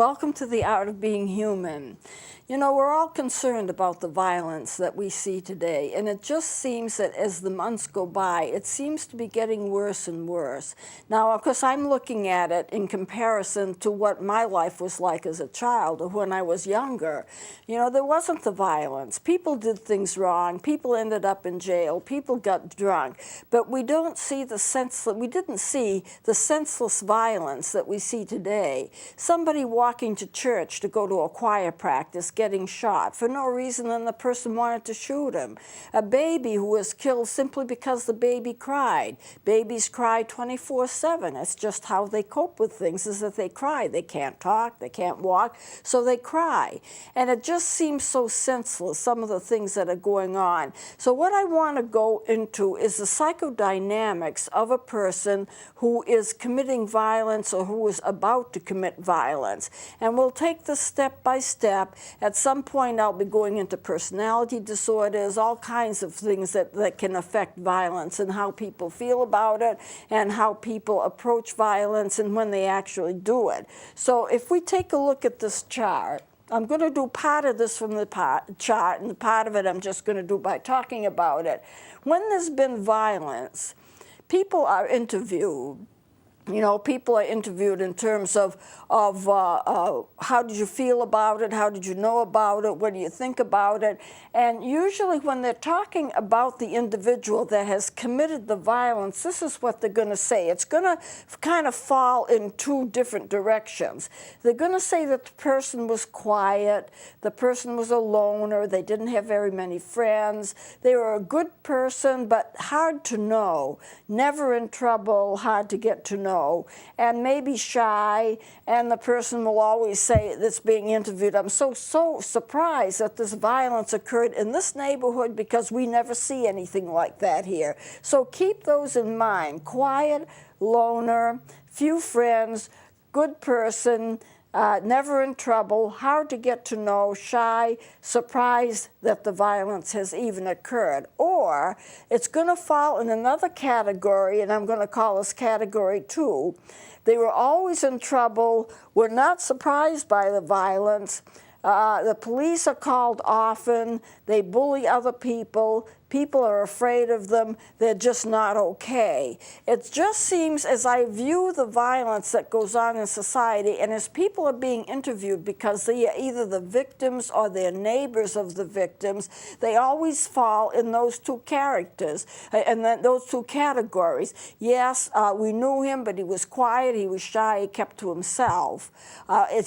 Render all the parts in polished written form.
welcome to The Art of Being Human. You know, we're all concerned about the violence that we see today, and it just seems that as the months go by, it seems to be getting worse and worse. Now, of course, I'm looking at it in comparison to what my life was like as a child or when I was younger. You know, there wasn't the violence. People did things wrong. People ended up in jail. People got drunk. But we didn't see the senseless violence that we see today. Somebody walking to church to go to a choir practice getting shot for no reason and the person wanted to shoot him. A baby who was killed simply because the baby cried. Babies cry 24/7. It's just how they cope with things, is that they cry. They can't talk, they can't walk, so they cry. And it just seems so senseless, some of the things that are going on. So what I want to go into is the psychodynamics of a person who is committing violence or who is about to commit violence. And we'll take this step by step. At some point, I'll be going into personality disorders, all kinds of things that can affect violence and how people feel about it and how people approach violence and when they actually do it. So if we take a look at this chart, I'm going to do part of this from the chart, and part of it I'm just going to do by talking about it. When there's been violence, people are interviewed. You know, people are interviewed in terms of how did you feel about it, how did you know about it, what do you think about it? And usually when they're talking about the individual that has committed the violence, this is what they're going to say. It's going to kind of fall in two different directions. They're going to say that the person was quiet, the person was a loner, they didn't have very many friends, they were a good person but hard to know, never in trouble, hard to get to know, and maybe shy, and the person will always say that's being interviewed, I'm so surprised that this violence occurred in this neighborhood because we never see anything like that here. So keep those in mind. Quiet, loner, few friends, good person, never in trouble, hard to get to know, shy, surprised that the violence has even occurred. Or it's going to fall in another category, and I'm going to call this category 2. They were always in trouble, were not surprised by the violence. The police are called often, they bully other people, people are afraid of them, they're just not okay. It just seems, as I view the violence that goes on in society, and as people are being interviewed because they are either the victims or they're neighbors of the victims, they always fall in those two characters, and then those two categories. Yes, we knew him, but he was quiet, he was shy, he kept to himself.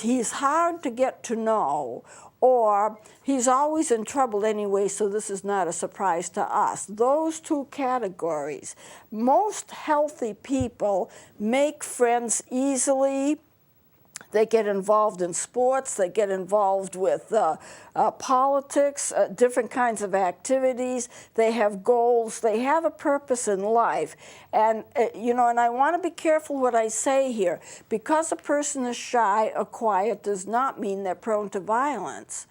He's hard to get to know, or he's always in trouble anyway, so this is not a surprise to us. Those two categories. Most healthy people make friends easily. They get involved in sports, they get involved with politics, different kinds of activities, they have goals, they have a purpose in life. And, you know, and I want to be careful what I say here. Because a person is shy or quiet does not mean they're prone to violence.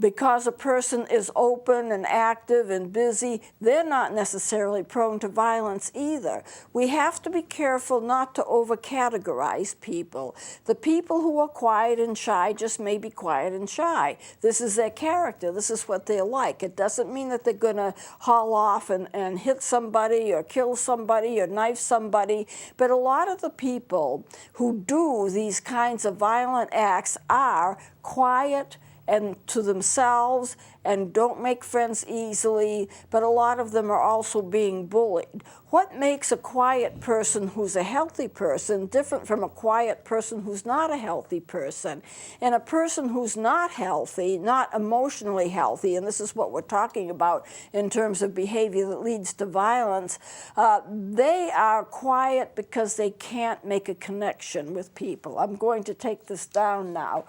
Because a person is open and active and busy, they're not necessarily prone to violence either. We have to be careful not to over-categorize people. The people who are quiet and shy just may be quiet and shy. This is their character. This is what they're like. It doesn't mean that they're going to haul off and hit somebody or kill somebody or knife somebody. But a lot of the people who do these kinds of violent acts are quiet and to themselves and don't make friends easily, but a lot of them are also being bullied. What makes a quiet person who's a healthy person different from a quiet person who's not a healthy person? And a person who's not healthy, not emotionally healthy, and this is what we're talking about in terms of behavior that leads to violence, they are quiet because they can't make a connection with people. I'm going to take this down now.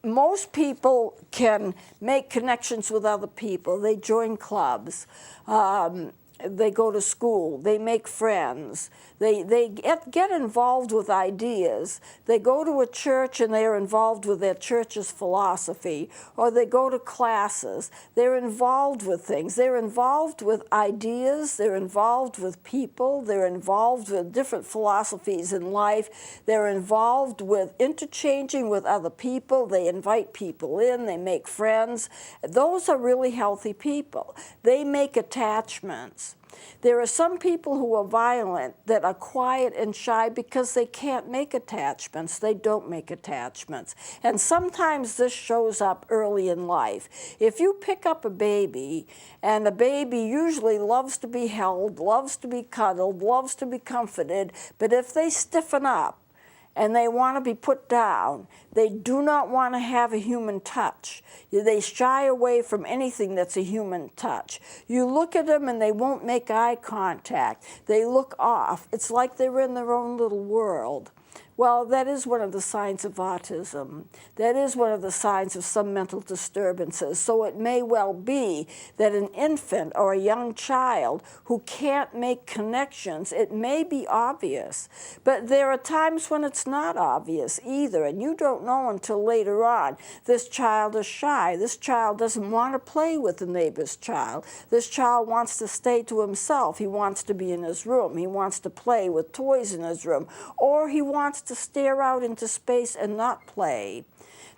Most people can make connections with other people. They join clubs. they go to school, they make friends, they get involved with ideas. They go to a church and they are involved with their church's philosophy, or they go to classes. They're involved with things. They're involved with ideas, they're involved with people, they're involved with different philosophies in life, they're involved with interchanging with other people, they invite people in, they make friends. Those are really healthy people. They make attachments. There are some people who are violent that are quiet and shy because they can't make attachments. They don't make attachments. And sometimes this shows up early in life. If you pick up a baby, and a baby usually loves to be held, loves to be cuddled, loves to be comforted, but if they stiffen up, and they want to be put down. They do not want to have a human touch. They shy away from anything that's a human touch. You look at them and they won't make eye contact. They look off. It's like they're in their own little world. Well, that is one of the signs of autism. That is one of the signs of some mental disturbances. So it may well be that an infant or a young child who can't make connections, it may be obvious. But there are times when it's not obvious either, and you don't know until later on. This child is shy. This child doesn't want to play with the neighbor's child. This child wants to stay to himself. He wants to be in his room. He wants to play with toys in his room. Or he wants to stare out into space and not play.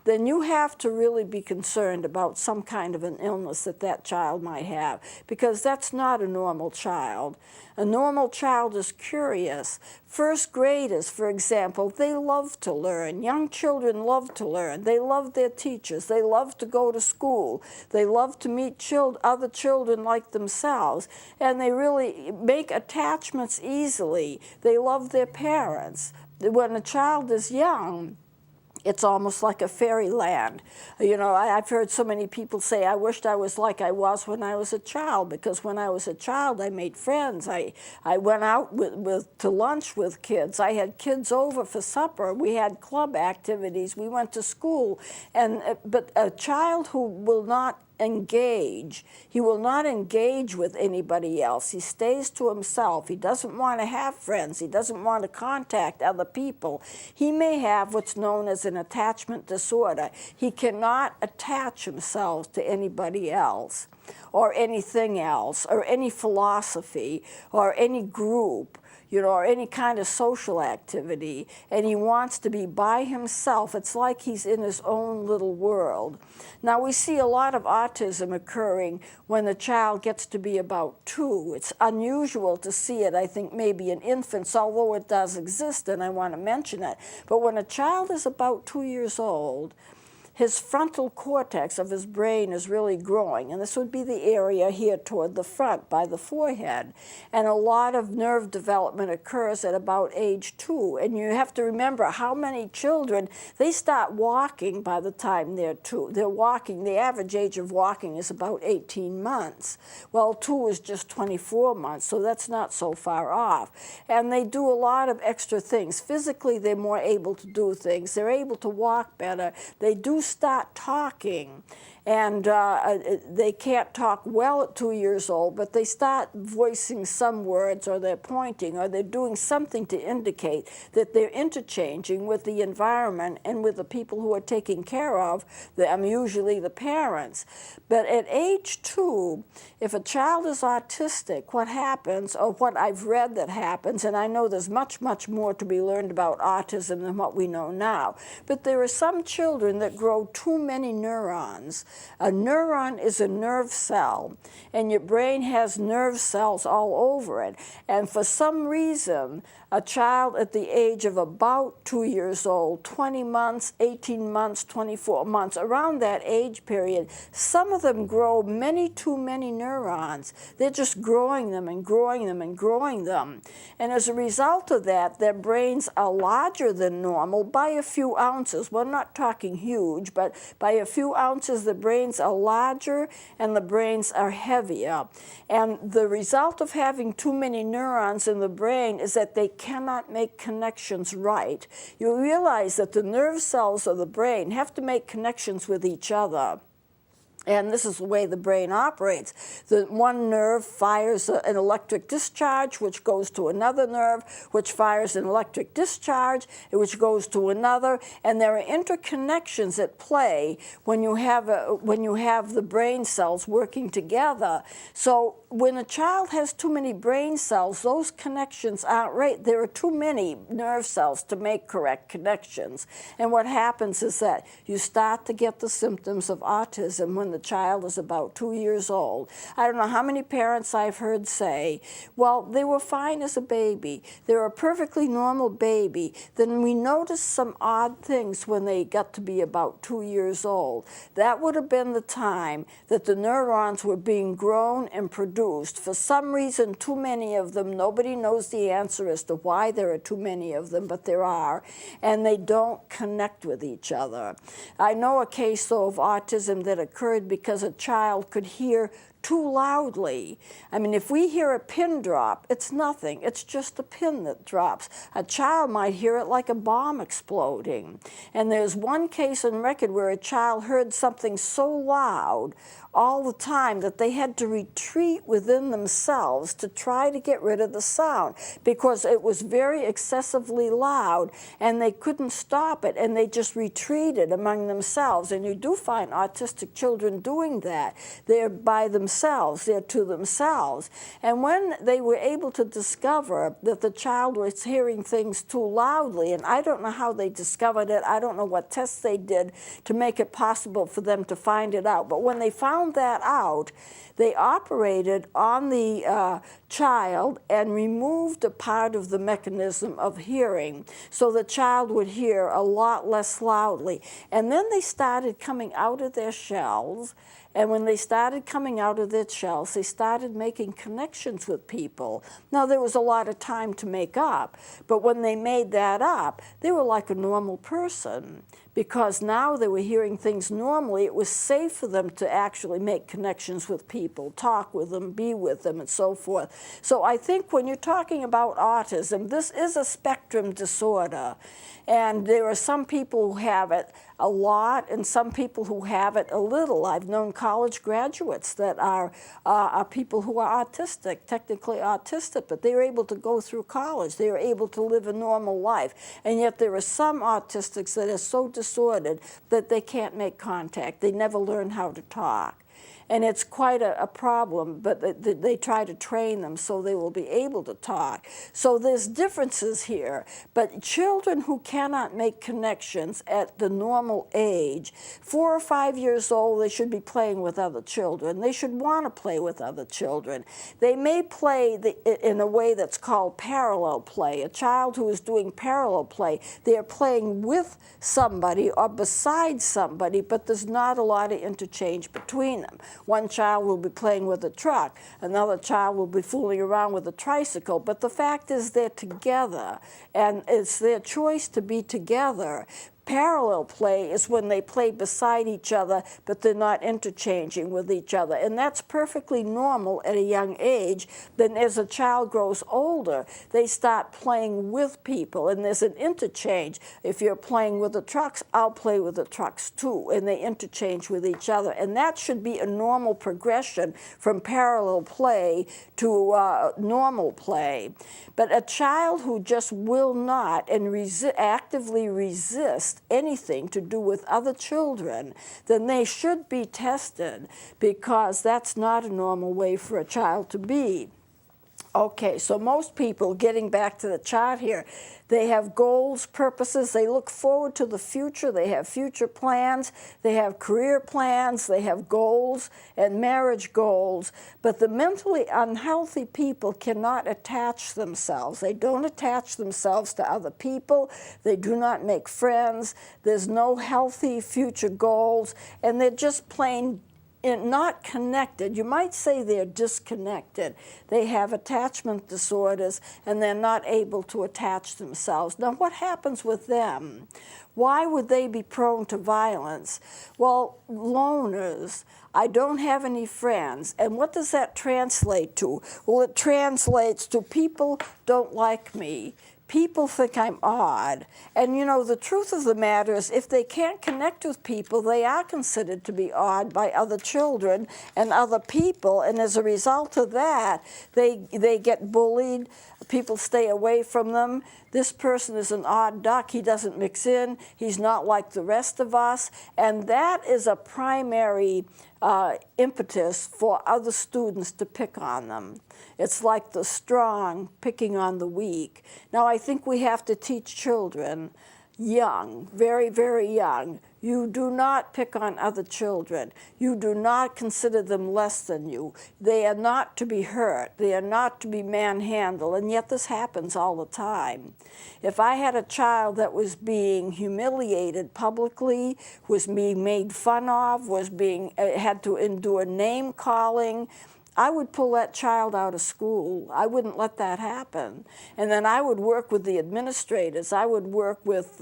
Then you have to really be concerned about some kind of an illness that that child might have, because that's not a normal child. A normal child is curious. First graders, for example, they love to learn. Young children love to learn. They love their teachers. They love to go to school. They love to meet other children like themselves, and they really make attachments easily. They love their parents. When a child is young, it's almost like a fairyland. You know, I've heard so many people say, I wished I was like I was when I was a child, because when I was a child, I made friends. I went out to lunch with kids. I had kids over for supper. We had club activities. We went to school. But a child who will not engage. He will not engage with anybody else. He stays to himself. He doesn't want to have friends. He doesn't want to contact other people. He may have what's known as an attachment disorder. He cannot attach himself to anybody else or anything else or any philosophy or any group, you know, or any kind of social activity, and he wants to be by himself. It's like he's in his own little world. Now, we see a lot of autism occurring when the child gets to be about 2. It's unusual to see it, I think, maybe in infants, although it does exist, and I want to mention it. But when a child is about 2 years old, his frontal cortex of his brain is really growing, and this would be the area here toward the front by the forehead. And a lot of nerve development occurs at about age 2. And you have to remember how many children, they start walking by the time they're 2. They're walking, the average age of walking is about 18 months. Well, 2 is just 24 months, so that's not so far off. And they do a lot of extra things. Physically, they're more able to do things. They're able to walk better. They do start talking, and they can't talk well at 2 years old, but they start voicing some words, or they're pointing, or they're doing something to indicate that they're interchanging with the environment and with the people who are taking care of them, usually the parents. But at age 2, if a child is autistic, what happens, or what I've read that happens, and I know there's much, much more to be learned about autism than what we know now, but there are some children that grow too many neurons. A neuron is a nerve cell, and your brain has nerve cells all over it. And for some reason, a child at the age of about 2 years old, 20 months, 18 months, 24 months, around that age period, some of them grow too many neurons. They're just growing them and growing them and growing them. And as a result of that, their brains are larger than normal by a few ounces. We're not talking huge, but by a few ounces, the brains are larger and the brains are heavier. And the result of having too many neurons in the brain is that they cannot make connections right. You realize that the nerve cells of the brain have to make connections with each other. And this is the way the brain operates. The one nerve fires an electric discharge, which goes to another nerve, which fires an electric discharge, which goes to another. And there are interconnections at play when you have the brain cells working together. So when a child has too many brain cells, those connections aren't right. There are too many nerve cells to make correct connections. And what happens is that you start to get the symptoms of autism when the child is about 2 years old. I don't know how many parents I've heard say, well, they were fine as a baby. They're a perfectly normal baby. Then we noticed some odd things when they got to be about 2 years old. That would have been the time that the neurons were being grown and produced. For some reason, too many of them, nobody knows the answer as to why there are too many of them, but there are, and they don't connect with each other. I know a case, though, of autism that occurred because a child could hear too loudly. I mean, if we hear a pin drop, it's nothing. It's just a pin that drops. A child might hear it like a bomb exploding. And there's one case on record where a child heard something so loud all the time that they had to retreat within themselves to try to get rid of the sound because it was very excessively loud and they couldn't stop it, and they just retreated among themselves. And you do find autistic children doing that. They're by themselves, they're to themselves. And when they were able to discover that the child was hearing things too loudly, and I don't know how they discovered it, I don't know what tests they did to make it possible for them to find it out, but when they found that out, they operated on the child and removed a part of the mechanism of hearing so the child would hear a lot less loudly. And then they started coming out of their shells. And when they started coming out of their shells, they started making connections with people. Now, there was a lot of time to make up, but when they made that up, they were like a normal person because now they were hearing things normally. It was safe for them to actually make connections with people, talk with them, be with them, and so forth. So I think when you're talking about autism, this is a spectrum disorder. And there are some people who have it a lot and some people who have it a little. I've known college graduates that are people who are autistic, technically autistic, but they were able to go through college. They were able to live a normal life. And yet there are some autistics that are so disordered that they can't make contact. They never learn how to talk. And it's quite a problem, but they try to train them so they will be able to talk. So there's differences here, but children who cannot make connections at the normal age, 4 or 5 years old, they should be playing with other children. They should want to play with other children. They may play in a way that's called parallel play. A child who is doing parallel play, they're playing with somebody or beside somebody, but there's not a lot of interchange between them. One child will be playing with a truck, another child will be fooling around with a tricycle, but the fact is they're together, and it's their choice to be together. Parallel play is when they play beside each other, but they're not interchanging with each other. And that's perfectly normal at a young age. Then as a child grows older, they start playing with people, and there's an interchange. If you're playing with the trucks, I'll play with the trucks too, and they interchange with each other. And that should be a normal progression from parallel play to normal play. But a child who just will not and actively resist anything to do with other children, then they should be tested because that's not a normal way for a child to be. Okay, so most people, getting back to the chart here, they have goals, purposes, they look forward to the future, they have future plans, they have career plans, they have goals and marriage goals, but the mentally unhealthy people cannot attach themselves. They don't attach themselves to other people, they do not make friends, there's no healthy future goals, and they're just plain not connected. You might say they're disconnected. They have attachment disorders and they're not able to attach themselves. Now, what happens with them? Why would they be prone to violence? Well, loners. I don't have any friends. And what does that translate to? Well, it translates to people don't like me. people think I'm odd. And you know, the truth of the matter is if they can't connect with people, they are considered to be odd by other children and other people. And as a result of that, they get bullied. People stay away from them. This person is an odd duck. He doesn't mix in. He's not like the rest of us. And that is a primary impetus for other students to pick on them. It's like the strong picking on the weak. Now, I think we have to teach children young, very, very young, you do not pick on other children. You do not consider them less than you. They are not to be hurt. They are not to be manhandled, and yet this happens all the time. If I had a child that was being humiliated publicly, was being made fun of, was being had to endure name calling, I would pull that child out of school. I wouldn't let that happen. And then I would work with the administrators. I would work with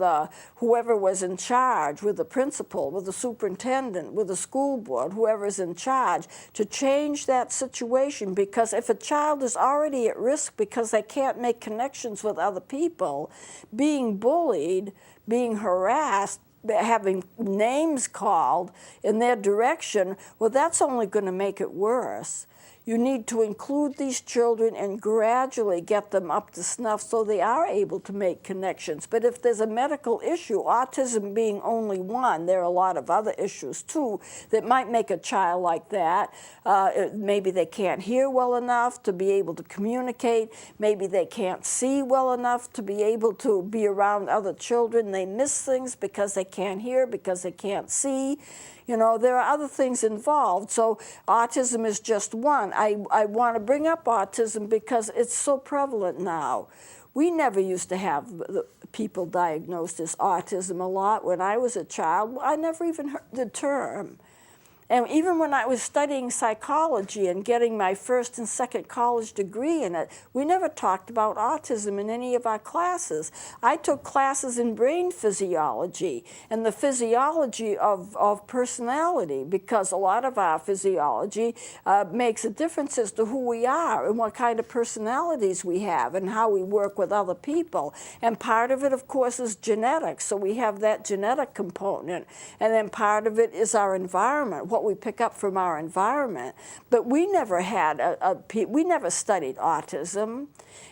whoever was in charge, with the principal, with the superintendent, with the school board, whoever's in charge, to change that situation. Because if a child is already at risk because they can't make connections with other people, being bullied, being harassed, having names called in their direction, well, that's only going to make it worse. You need to include these children and gradually get them up to snuff so they are able to make connections. But if there's a medical issue, autism being only one, there are a lot of other issues too that might make a child like that. Maybe they can't hear well enough to be able to communicate. Maybe they can't see well enough to be able to be around other children. They miss things because they can't hear, because they can't see. You know, there are other things involved. So autism is just one. I want to bring up autism because it's so prevalent now. We never used to have people diagnosed as autism a lot. When I was a child, I never even heard the term. And even when I was studying psychology and getting my first and second college degree in it, we never talked about autism in any of our classes. I took classes in brain physiology and the physiology of personality, because a lot of our physiology makes a difference as to who we are and what kind of personalities we have and how we work with other people. And part of it, of course, is genetics. So we have that genetic component. And then part of it is our environment, what we pick up from our environment. But we never had we never studied autism,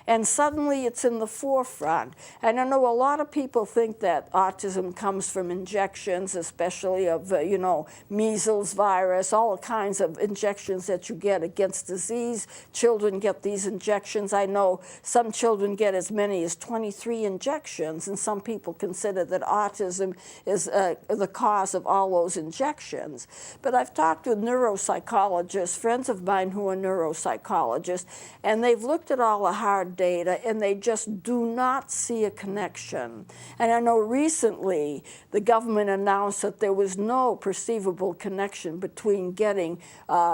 and suddenly it's in the forefront. And I know a lot of people think that autism comes from injections, especially of you know, measles virus, all kinds of injections that you get against disease. Children get these injections. I know some children get as many as 23 injections, and some people consider that autism is the cause of all those injections. But I've talked with neuropsychologists, friends of mine who are neuropsychologists, and they've looked at all the hard data and they just do not see a connection. And I know recently the government announced that there was no perceivable connection between getting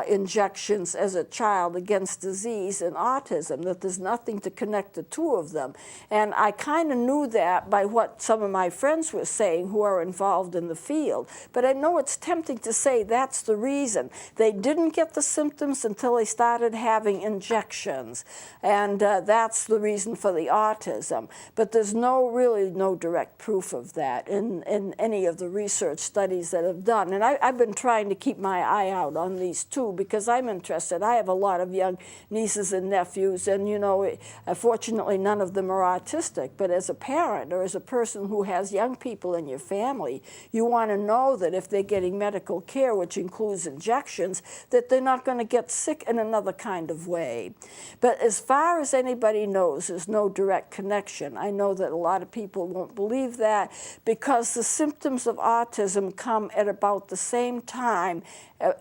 injections as a child against disease and autism, that there's nothing to connect the two of them. And I kind of knew that by what some of my friends were saying who are involved in the field. But I know it's tempting to say that's the reason. They didn't get the symptoms until they started having injections. And that's the reason for the autism. But there's really no direct proof of that in any of the research studies that have done. And I've been trying to keep my eye out on these too, because I'm interested. I have a lot of young nieces and nephews, and you know, fortunately none of them are autistic. But as a parent or as a person who has young people in your family, you want to know that if they're getting medical care, which includes injections, that they're not going to get sick in another kind of way. But as far as anybody knows, there's no direct connection. I know that a lot of people won't believe that because the symptoms of autism come at about the same time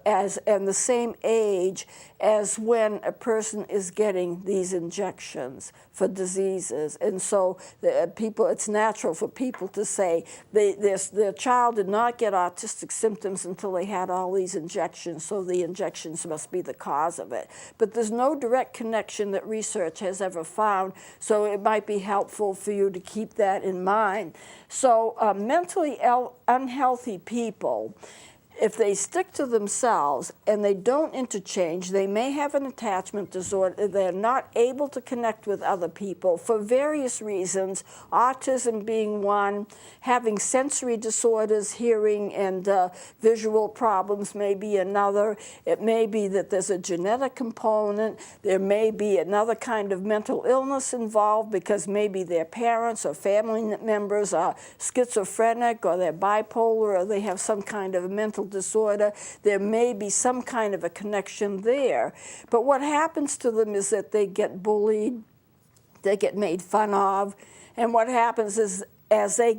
and the same age as when a person is getting these injections for diseases. And so it's natural for people to say their child did not get autistic symptoms until they had all these injections, so the injections must be the cause of it. But there's no direct connection that research has ever found, so it might be helpful for you to keep that in mind. So mentally unhealthy people, if they stick to themselves and they don't interchange, they may have an attachment disorder. They're not able to connect with other people for various reasons, autism being one, having sensory disorders, hearing and visual problems may be another. It may be that there's a genetic component. There may be another kind of mental illness involved because maybe their parents or family members are schizophrenic or they're bipolar or they have some kind of a mental disorder. There may be some kind of a connection there. But what happens to them is that they get bullied, they get made fun of, and what happens is as they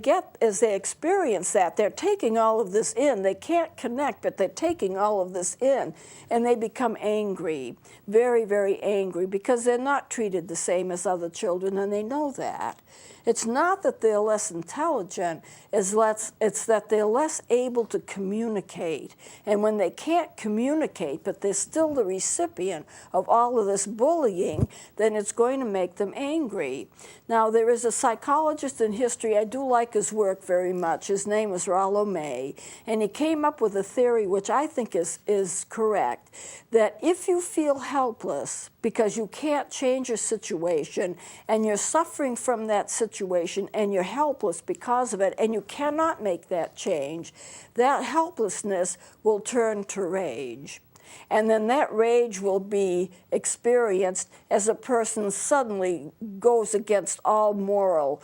experience that, they're taking all of this in. They can't connect, but they're taking all of this in, and they become angry, very, very angry, because they're not treated the same as other children, and they know that. It's not that they're less intelligent, it's that they're less able to communicate. And when they can't communicate, but they're still the recipient of all of this bullying, then it's going to make them angry. Now, there is a psychologist in history, I do like his work very much. His name was Rollo May, and he came up with a theory which I think is correct, that if you feel helpless because you can't change your situation and you're suffering from that situation and you're helpless because of it and you cannot make that change, that helplessness will turn to rage. And then that rage will be experienced as a person suddenly goes against all moral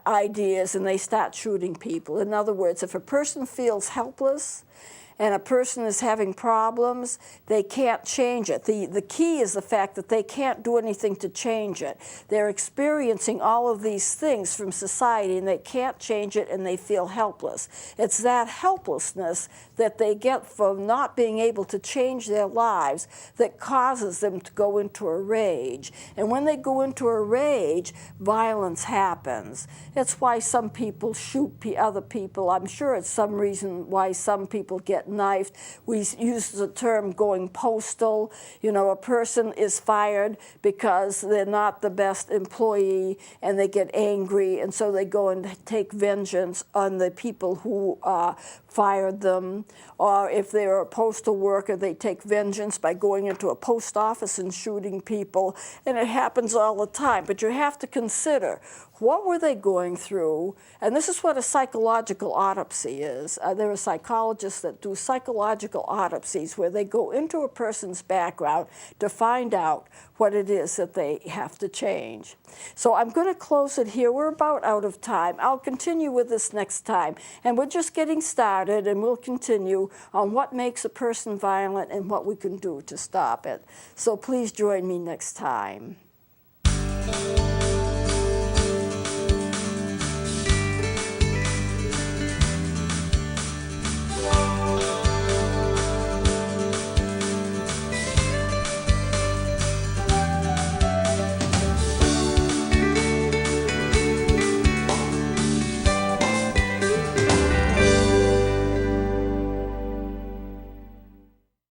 ideas and they start shooting people. In other words, if a person feels helpless and a person is having problems, they can't change it. The key is the fact that they can't do anything to change it. They're experiencing all of these things from society and they can't change it and they feel helpless. It's that helplessness that they get from not being able to change their lives that causes them to go into a rage. And when they go into a rage, violence happens. It's why some people shoot other people. I'm sure it's some reason why some people get knifed. We use the term going postal. You know, a person is fired because they're not the best employee and they get angry and so they go and take vengeance on the people who fired them. Or if they're a postal worker, they take vengeance by going into a post office and shooting people. And it happens all the time. But you have to consider, what were they going through? And this is what a psychological autopsy is. There are psychologists that do psychological autopsies where they go into a person's background to find out what it is that they have to change. So I'm going to close it here. We're about out of time. I'll continue with this next time. And we're just getting started, and we'll continue on what makes a person violent and what we can do to stop it. So please join me next time.